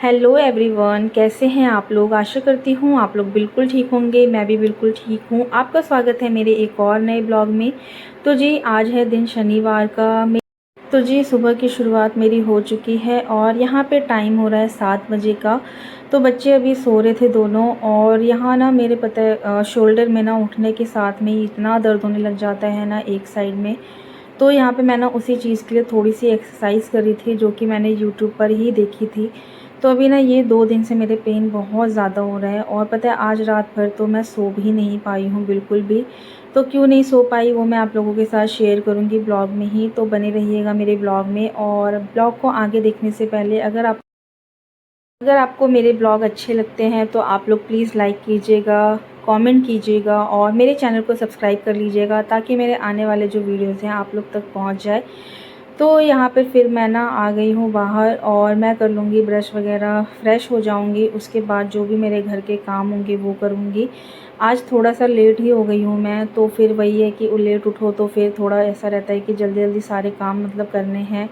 Hello everyone, कैसे हैं आप लोग। आशा करती हूँ आप लोग बिल्कुल ठीक होंगे। मैं भी बिल्कुल ठीक हूँ। आपका स्वागत है मेरे एक और नए ब्लॉग में। तो जी आज है दिन शनिवार का। तो जी सुबह की शुरुआत मेरी हो चुकी है और यहाँ पे टाइम हो रहा है 7 बजे का। तो बच्चे अभी सो रहे थे दोनों और यहाँ ना मेरे पता है शोल्डर में ना उठने के साथ में ही इतना दर्द होने लग जाता है ना एक साइड में। तो यहाँ पे मैं ना उसी चीज़ के लिए थोड़ी सी एक्सरसाइज करी थी जो कि मैंने यूट्यूब पर ही देखी थी। तो अभी ना ये 2 दिन से मेरे पेन बहुत ज़्यादा हो रहा है और पता है आज रात भर तो मैं सो भी नहीं पाई हूँ बिल्कुल भी। तो क्यों नहीं सो पाई वो मैं आप लोगों के साथ शेयर करूँगी ब्लॉग में ही। तो बने रहिएगा मेरे ब्लॉग में। और ब्लॉग को आगे देखने से पहले अगर आपको मेरे ब्लॉग अच्छे लगते हैं तो आप लोग प्लीज़ लाइक कीजिएगा, कमेंट कीजिएगा और मेरे चैनल को सब्सक्राइब कर लीजिएगा ताकि मेरे आने वाले जो वीडियोज़ हैं आप लोग तक पहुंच जाए। तो यहाँ पे फिर मैं ना आ गई हूँ बाहर और मैं कर लूँगी ब्रश वगैरह, फ़्रेश हो जाऊँगी। उसके बाद जो भी मेरे घर के काम होंगे वो करूँगी। आज थोड़ा सा लेट ही हो गई हूँ मैं, तो फिर वही है कि लेट उठो तो फिर थोड़ा ऐसा रहता है कि जल्दी जल्दी सारे काम मतलब करने हैं।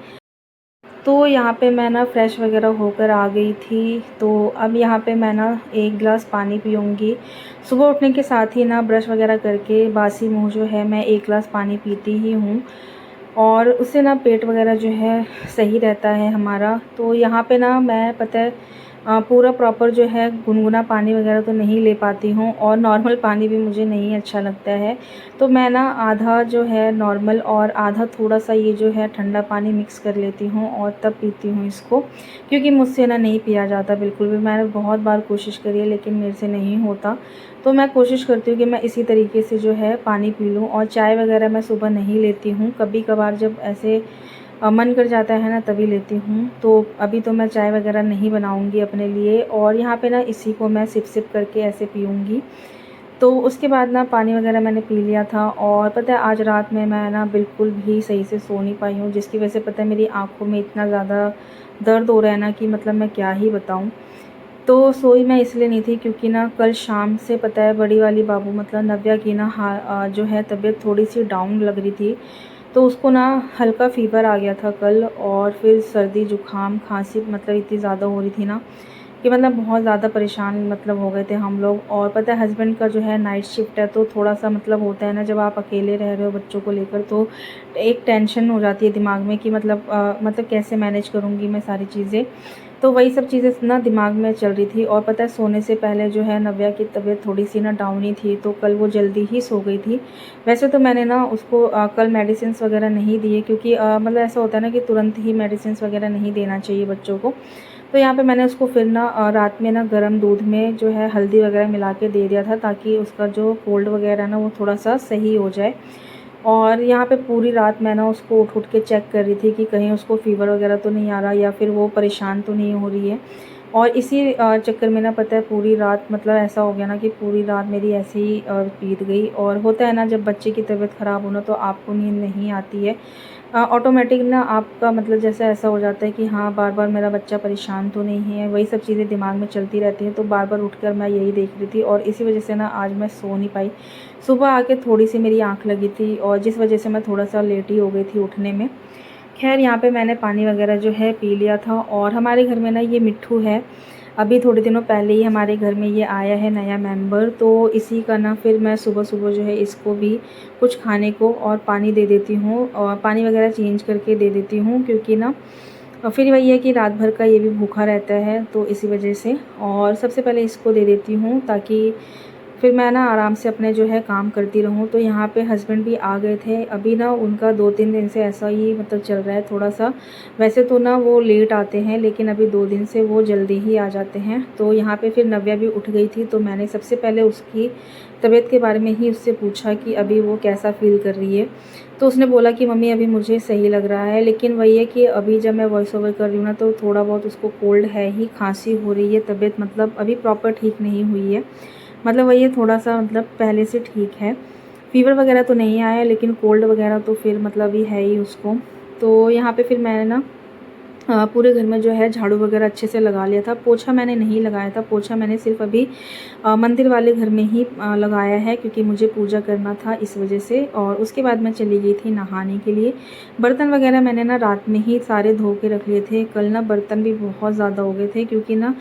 तो यहाँ पे मैं ना फ़्रेश वगैरह होकर आ गई थी। तो अब यहाँ पे मैं ना एक गिलास पानी पीऊँगी। सुबह उठने के साथ ही ना ब्रश वगैरह करके बासी मुँह जो है मैं एक गिलास पानी पीती ही हूँ और उससे ना पेट वगैरह जो है सही रहता है हमारा। तो यहाँ पे ना मैं पता है पूरा प्रॉपर जो है गुनगुना पानी वगैरह तो नहीं ले पाती हूँ और नॉर्मल पानी भी मुझे नहीं अच्छा लगता है। तो मैं ना आधा जो है नॉर्मल और आधा थोड़ा सा ये जो है ठंडा पानी मिक्स कर लेती हूँ और तब पीती हूँ इसको, क्योंकि मुझसे ना नहीं पिया जाता बिल्कुल भी। मैंने बहुत बार कोशिश करी है लेकिन मेरे से नहीं होता। तो मैं कोशिश करती हूँ कि मैं इसी तरीके से जो है पानी पी लूँ। और चाय वगैरह मैं सुबह नहीं लेती हूँ, कभी कभार जब ऐसे मन कर जाता है ना तभी लेती हूँ। तो अभी तो मैं चाय वगैरह नहीं बनाऊँगी अपने लिए और यहाँ पे ना इसी को मैं सिप सिप करके ऐसे पीऊँगी। तो उसके बाद ना पानी वगैरह मैंने पी लिया था और पता है आज रात में मैं ना बिल्कुल भी सही से सो नहीं पाई हूँ, जिसकी वजह से पता है मेरी आँखों में इतना ज़्यादा दर्द हो रहा है ना कि मतलब मैं क्या ही बताऊँ। तो सोई मैं इसलिए नहीं थी क्योंकि ना कल शाम से पता है बड़ी वाली बाबू मतलब नव्या की ना जो है तबीयत थोड़ी सी डाउन लग रही थी। तो उसको ना हल्का फ़ीवर आ गया था कल और फिर सर्दी जुकाम खांसी मतलब इतनी ज़्यादा हो रही थी ना कि मतलब बहुत ज़्यादा परेशान मतलब हो गए थे हम लोग। और पता है हस्बैंड का जो है नाइट शिफ्ट है तो थोड़ा सा मतलब होता है ना जब आप अकेले रह रहे हो बच्चों को लेकर, तो एक टेंशन हो जाती है दिमाग में कि मतलब कैसे मैनेज करूँगी मैं सारी चीज़ें। तो वही सब चीज़ें ना दिमाग में चल रही थी। और पता है सोने से पहले जो है नव्या की तबीयत थोड़ी सी ना डाउन ही थी, तो कल वो जल्दी ही सो गई थी। वैसे तो मैंने ना उसको कल मेडिसिन्स वगैरह नहीं दिए क्योंकि मतलब ऐसा होता है ना कि तुरंत ही मेडिसिन्स वगैरह नहीं देना चाहिए बच्चों को। तो यहाँ पे मैंने उसको फिर ना रात में ना गर्म दूध में जो है हल्दी वगैरह मिला के दे दिया था ताकि उसका जो कोल्ड वगैरह ना वो थोड़ा सा सही हो जाए। और यहाँ पे पूरी रात मैं ना उसको उठ उठ के चेक कर रही थी कि कहीं उसको फ़ीवर वगैरह तो नहीं आ रहा या फिर वो परेशान तो नहीं हो रही है। और इसी चक्कर में ना पता है पूरी रात मतलब ऐसा हो गया ना कि पूरी रात मेरी ऐसे ही बीत गई। और होता है ना जब बच्चे की तबीयत ख़राब हो ना तो आपको नींद नहीं आती है ऑटोमेटिक ना आपका मतलब जैसे ऐसा हो जाता है कि हाँ बार बार मेरा बच्चा परेशान तो नहीं है, वही सब चीज़ें दिमाग में चलती रहती हैं। तो बार बार उठकर मैं यही देख रही थी और इसी वजह से ना आज मैं सो नहीं पाई। सुबह आके थोड़ी सी मेरी आँख लगी थी और जिस वजह से मैं थोड़ा सा लेट ही हो गई थी उठने में। खैर यहाँ पे मैंने पानी वगैरह जो है पी लिया था। और हमारे घर में ना ये मिट्ठू है, अभी थोड़े दिनों पहले ही हमारे घर में ये आया है नया मेंबर। तो इसी का ना फिर मैं सुबह सुबह जो है इसको भी कुछ खाने को और पानी दे देती हूँ और पानी वगैरह चेंज करके दे देती हूँ, क्योंकि ना फिर वही है कि रात भर का ये भी भूखा रहता है तो इसी वजह से। और सबसे पहले इसको दे देती हूँ ताकि फिर मैं ना आराम से अपने जो है काम करती रहूँ। तो यहाँ पे हस्बैंड भी आ गए थे अभी ना, उनका 2-3 दिन से ऐसा ही मतलब चल रहा है थोड़ा सा। वैसे तो ना वो लेट आते हैं लेकिन अभी 2 दिन से वो जल्दी ही आ जाते हैं। तो यहाँ पे फिर नव्या भी उठ गई थी तो मैंने सबसे पहले उसकी तबीयत के बारे में ही उससे पूछा कि अभी वो कैसा फ़ील कर रही है। तो उसने बोला कि मम्मी अभी मुझे सही लग रहा है, लेकिन वही है कि अभी जब मैं वॉइस ओवर कर रही हूँ ना तो थोड़ा बहुत उसको कोल्ड है ही, खांसी हो रही है, तबीयत मतलब अभी प्रॉपर ठीक नहीं हुई है। मतलब वही है थोड़ा सा मतलब पहले से ठीक है, फ़ीवर वगैरह तो नहीं आया लेकिन कोल्ड वगैरह तो फिर मतलब ही है ही उसको। तो यहाँ पे फिर मैंने ना पूरे घर में जो है झाड़ू वगैरह अच्छे से लगा लिया था। पोछा मैंने नहीं लगाया था, पोछा मैंने सिर्फ अभी मंदिर वाले घर में ही लगाया है, क्योंकि मुझे पूजा करना था इस वजह से। और उसके बाद मैं चली गई थी नहाने के लिए। बर्तन वगैरह मैंने ना रात में ही सारे धो के रख लिए थे। कल ना बर्तन भी बहुत ज़्यादा हो गए थे, क्योंकि ना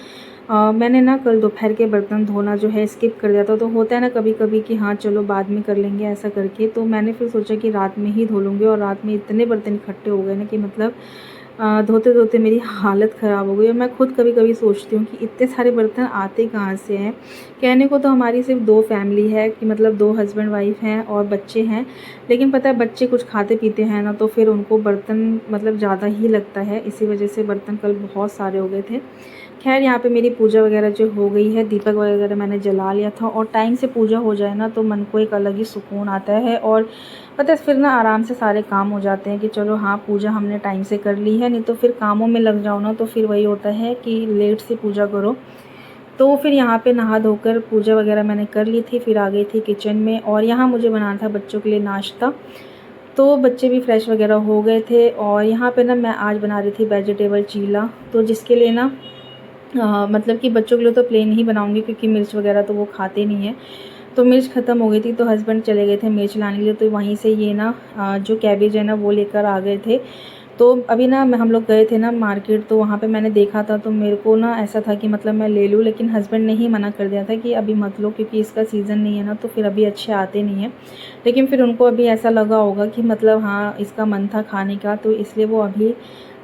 मैंने ना कल दोपहर के बर्तन धोना जो है स्किप कर दिया था। तो होता है ना कभी कभी कि हाँ चलो बाद में कर लेंगे ऐसा करके, तो मैंने फिर सोचा कि रात में ही धो लूँगी। और रात में इतने बर्तन इकट्ठे हो गए ना कि मतलब धोते धोते मेरी हालत ख़राब हो गई। और मैं खुद कभी कभी सोचती हूँ कि इतने सारे बर्तन आते कहाँ से हैं। कहने को तो हमारी सिर्फ 2 फैमिली है, कि मतलब 2 हस्बैंड वाइफ हैं और बच्चे हैं, लेकिन पता है बच्चे कुछ खाते पीते हैं ना, तो फिर उनको बर्तन मतलब ज़्यादा ही लगता है। इसी वजह से बर्तन कल बहुत सारे हो गए थे। खैर यहाँ पे मेरी पूजा वगैरह जो हो गई है, दीपक वगैरह मैंने जला लिया था। और टाइम से पूजा हो जाए ना तो मन को एक अलग ही सुकून आता है। और पता है फिर ना आराम से सारे काम हो जाते हैं कि चलो हाँ पूजा हमने टाइम से कर ली है। नहीं तो फिर कामों में लग जाओ ना तो फिर वही होता है कि लेट से पूजा करो। तो फिर यहाँ पे नहा धोकर पूजा वगैरह मैंने कर ली थी, फिर आ गई थी किचन में। और यहाँ मुझे बनाना था बच्चों के लिए नाश्ता। तो बच्चे भी फ्रेश वगैरह हो गए थे। और यहाँ पे ना मैं आज बना रही थी वेजिटेबल चीला, तो जिसके लिए ना मतलब कि बच्चों के लिए तो प्लेन ही बनाऊंगी, क्योंकि मिर्च वगैरह तो वो खाते नहीं हैं। तो मिर्च ख़त्म हो गई थी, तो हस्बैंड चले गए थे मिर्च लाने के लिए। तो वहीं से ये ना जो कैबेज है ना वो लेकर आ गए थे। तो अभी ना हम लोग गए थे ना मार्केट, तो वहाँ पे मैंने देखा था, तो मेरे को ना ऐसा था कि मतलब मैं ले लूँ, लेकिन हस्बैंड ने ही मना कर दिया था कि अभी मत लो, क्योंकि इसका सीज़न नहीं है ना, तो फिर अभी अच्छे आते नहीं हैं। लेकिन फिर उनको अभी ऐसा लगा होगा कि मतलब हाँ इसका मन था खाने का, तो इसलिए वो अभी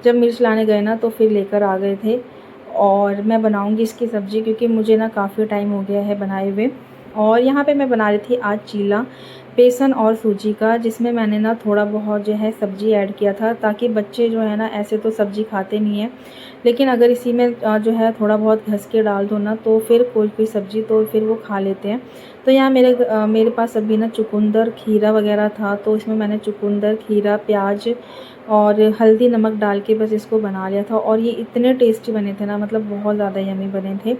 जब मिर्च लाने गए ना तो फिर लेकर आ गए थे। और मैं बनाऊंगी इसकी सब्ज़ी, क्योंकि मुझे ना काफ़ी टाइम हो गया है बनाए हुए। और यहाँ पे मैं बना रही थी आज चीला बेसन और सूजी का, जिसमें मैंने ना थोड़ा बहुत जो है सब्ज़ी ऐड किया था, ताकि बच्चे जो है ना ऐसे तो सब्ज़ी खाते नहीं हैं, लेकिन अगर इसी में जो है थोड़ा बहुत घस के डाल दो ना तो फिर कोई कोई सब्ज़ी तो फिर वो खा लेते हैं। तो यहाँ मेरे पास अभी ना चुकंदर खीरा वगैरह था, तो इसमें मैंने चुकंदर खीरा प्याज और हल्दी नमक डाल के बस इसको बना लिया था। और ये इतने टेस्टी बने थे ना, मतलब बहुत ज़्यादा यमी बने थे।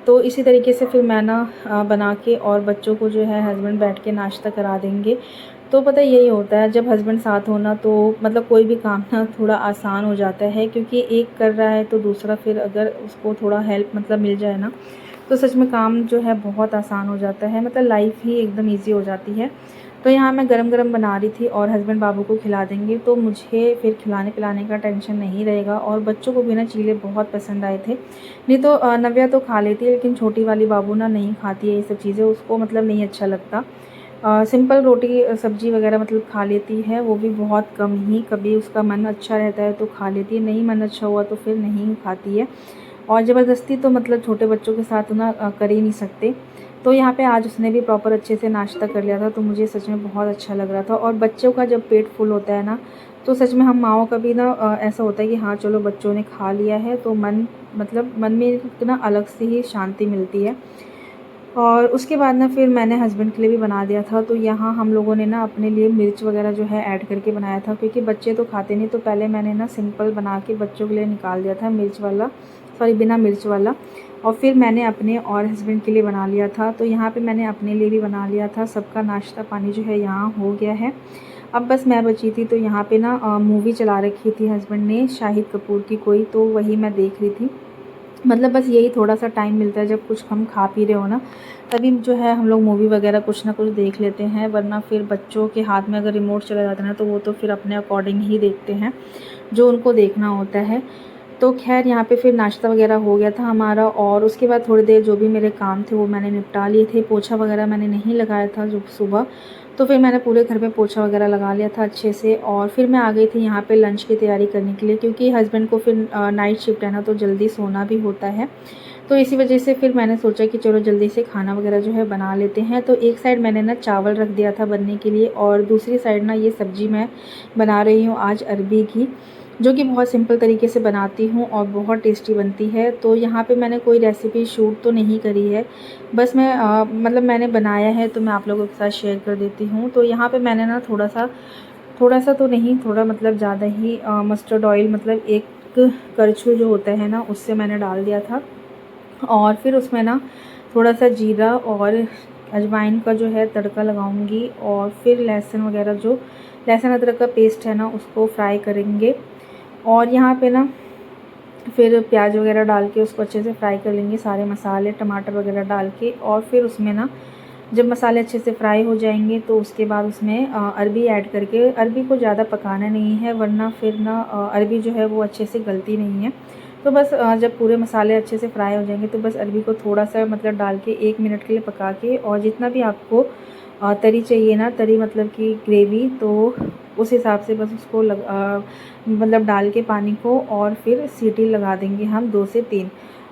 तो इसी तरीके से फिर मैं ना बना के और बच्चों को जो है हस्बैंड बैठ के नाश्ता करा देंगे। तो पता है यही होता है जब हस्बैंड साथ होना, तो मतलब कोई भी काम ना थोड़ा आसान हो जाता है, क्योंकि एक कर रहा है तो दूसरा फिर अगर उसको थोड़ा हेल्प मतलब मिल जाए ना, तो सच में काम जो है बहुत आसान हो जाता है, मतलब लाइफ ही एकदम ईजी हो जाती है। तो यहाँ मैं गरम गरम बना रही थी और हस्बैंड बाबू को खिला देंगे, तो मुझे फिर खिलाने पिलाने का टेंशन नहीं रहेगा। और बच्चों को भी ना चीले बहुत पसंद आए थे। नहीं तो नव्या तो खा लेती है, लेकिन छोटी वाली बाबू ना नहीं खाती है ये सब चीज़ें, उसको मतलब नहीं अच्छा लगता। सिंपल रोटी सब्ज़ी वगैरह मतलब खा लेती है, वो भी बहुत कम ही, कभी उसका मन अच्छा रहता है तो खा लेती है, नहीं मन अच्छा हुआ तो फिर नहीं खाती है। और ज़बरदस्ती तो मतलब छोटे बच्चों के साथ ना कर ही नहीं सकते। तो यहाँ पे आज उसने भी प्रॉपर अच्छे से नाश्ता कर लिया था, तो मुझे सच में बहुत अच्छा लग रहा था। और बच्चों का जब पेट फुल होता है ना, तो सच में हम माँओं का भी ना ऐसा होता है कि हाँ चलो बच्चों ने खा लिया है, तो मन मतलब मन में एक ना अलग से ही शांति मिलती है। और उसके बाद ना फिर मैंने हस्बैंड के लिए भी बना दिया था। तो यहाँ हम लोगों ने ना अपने लिए मिर्च वगैरह जो है ऐड करके बनाया था, क्योंकि बच्चे तो खाते नहीं, तो पहले मैंने ना सिंपल बना के बच्चों के लिए निकाल दिया था मिर्च वाला, सॉरी बिना मिर्च वाला। और फिर मैंने अपने और हस्बैंड के लिए बना लिया था। तो यहाँ पे मैंने अपने लिए भी बना लिया था। सबका नाश्ता पानी जो है यहाँ हो गया है। अब बस मैं बची थी, तो यहाँ पे ना मूवी चला रखी थी हस्बैंड ने शाहिद कपूर की कोई, तो वही मैं देख रही थी। मतलब बस यही थोड़ा सा टाइम मिलता है जब कुछ हम खा पी रहे हो ना, तभी जो है हम लोग मूवी वगैरह कुछ ना कुछ देख लेते हैं। वरना फिर बच्चों के हाथ में अगर रिमोट चला जाता है ना, तो वो तो फिर अपने अकॉर्डिंग ही देखते हैं जो उनको देखना होता है। तो खैर यहाँ पे फिर नाश्ता वगैरह हो गया था हमारा। और उसके बाद थोड़ी देर जो भी मेरे काम थे वो मैंने निपटा लिए थे। पोछा वगैरह मैंने नहीं लगाया था जो सुबह, तो फिर मैंने पूरे घर में पोछा वगैरह लगा लिया था अच्छे से। और फिर मैं आ गई थी यहाँ पे लंच की तैयारी करने के लिए, क्योंकि हस्बैंड को फिर नाइट शिफ्ट है ना, तो जल्दी सोना भी होता है। तो इसी वजह से फिर मैंने सोचा कि चलो जल्दी से खाना वगैरह जो है बना लेते हैं। तो एक साइड मैंने ना चावल रख दिया था बनने के लिए, और दूसरी साइड ना ये सब्ज़ी मैं बना रही हूँ आज अरबी की, जो कि बहुत सिंपल तरीके से बनाती हूँ और बहुत टेस्टी बनती है। तो यहाँ पे मैंने कोई रेसिपी शूट तो नहीं करी है, बस मैं मतलब मैंने बनाया है, तो मैं आप लोगों के साथ शेयर कर देती हूँ। तो यहाँ पे मैंने ना थोड़ा सा तो नहीं, थोड़ा मतलब ज़्यादा ही मस्टर्ड ऑयल, मतलब एक करछू जो होता है ना उससे मैंने डाल दिया था। और फिर उसमें ना थोड़ा सा जीरा और अजवाइन का जो है तड़का लगाऊंगी। और फिर लहसुन वगैरह जो लहसुन अदरक का पेस्ट है ना उसको फ्राई करेंगे। और यहाँ पे ना फिर प्याज वगैरह डाल के उसको अच्छे से फ्राई कर लेंगे, सारे मसाले टमाटर वगैरह डाल के। और फिर उसमें ना जब मसाले अच्छे से फ्राई हो जाएंगे तो उसके बाद उसमें अरबी ऐड करके, अरबी को ज़्यादा पकाना नहीं है वरना फिर ना अरबी जो है वो अच्छे से गलती नहीं है। तो बस जब पूरे मसाले अच्छे से फ्राई हो जाएंगे तो बस अरबी को थोड़ा सा मतलब डाल के 1 मिनट के लिए पका के, और जितना भी आपको तरी चाहिए ना, तरी मतलब कि ग्रेवी, तो उस हिसाब से बस उसको मतलब डाल के पानी को, और फिर सीटी लगा देंगे हम 2 से 3,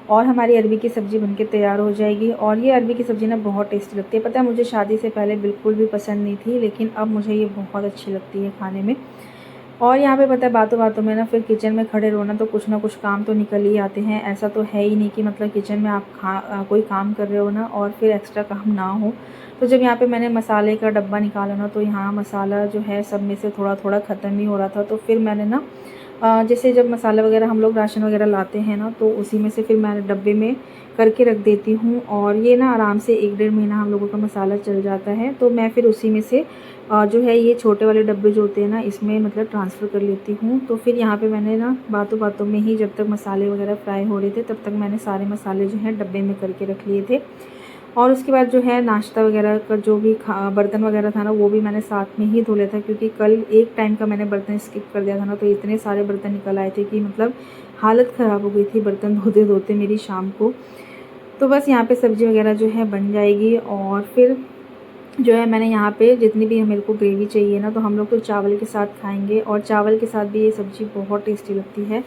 और हमारी अरबी की सब्ज़ी बनके तैयार हो जाएगी। और ये अरबी की सब्ज़ी ना बहुत टेस्टी लगती है। पता है मुझे शादी से पहले बिल्कुल भी पसंद नहीं थी, लेकिन अब मुझे ये बहुत अच्छी लगती है खाने में। और यहाँ पे पता है बातों बातों में ना फिर किचन में खड़े रहो ना तो कुछ ना कुछ काम तो निकल ही आते हैं। ऐसा तो है ही नहीं कि मतलब किचन में आप कोई काम कर रहे हो ना और फिर एक्स्ट्रा काम ना हो। तो जब यहाँ पे मैंने मसाले का डब्बा निकाला ना तो यहाँ मसाला जो है सब में से थोड़ा थोड़ा ख़त्म ही हो रहा था। तो फिर मैंने ना जैसे जब मसाला वगैरह हम लोग राशन वगैरह लाते हैं ना तो उसी में से फिर मैं डब्बे में करके रख देती हूँ, और ये ना आराम से 1 डेढ़ महीना हम लोगों का मसाला चल जाता है। तो मैं फिर उसी में से जो है ये छोटे वाले डब्बे जो होते हैं ना इसमें मतलब ट्रांसफ़र कर लेती हूँ। तो फिर यहाँ पे मैंने ना बातों बातों में ही जब तक मसाले वगैरह फ्राई हो रहे थे तब तक मैंने सारे मसाले जो हैं डब्बे में करके रख लिए थे। और उसके बाद जो है नाश्ता वगैरह का जो भी बर्तन वगैरह था ना वो भी मैंने साथ में ही धो लिया था, क्योंकि कल एक टाइम का मैंने बर्तन स्किप कर दिया था ना, तो इतने सारे बर्तन निकल आए थे कि मतलब हालत ख़राब हो गई थी बर्तन धोते धोते मेरी शाम को। तो बस यहाँ पे सब्ज़ी वगैरह जो है बन जाएगी, और फिर जो है मैंने यहाँ पे जितनी भी मेरे को ग्रेवी चाहिए ना तो हम लोग तो चावल के साथ खाएंगे, और चावल के साथ भी ये सब्ज़ी बहुत टेस्टी लगती है।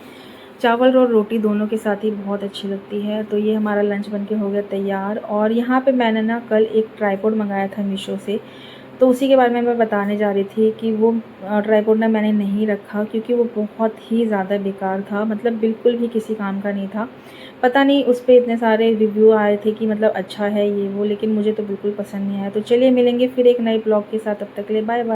चावल और रोटी दोनों के साथ ही बहुत अच्छी लगती है। तो ये हमारा लंच बनके हो गया तैयार। और यहाँ पे मैंने ना कल एक ट्राइपॉड मंगाया था मीशो से, तो उसी के बारे में मैं बताने जा रही थी कि वो ट्राइपॉड ना मैंने नहीं रखा क्योंकि वो बहुत ही ज़्यादा बेकार था, मतलब बिल्कुल भी किसी काम का नहीं था। पता नहीं उस पर इतने सारे रिव्यू आए थे कि मतलब अच्छा है ये वो, लेकिन मुझे तो बिल्कुल पसंद नहीं आया। तो चलिए मिलेंगे फिर एक नए ब्लॉग के साथ, तब तक के लिए बाय बाय।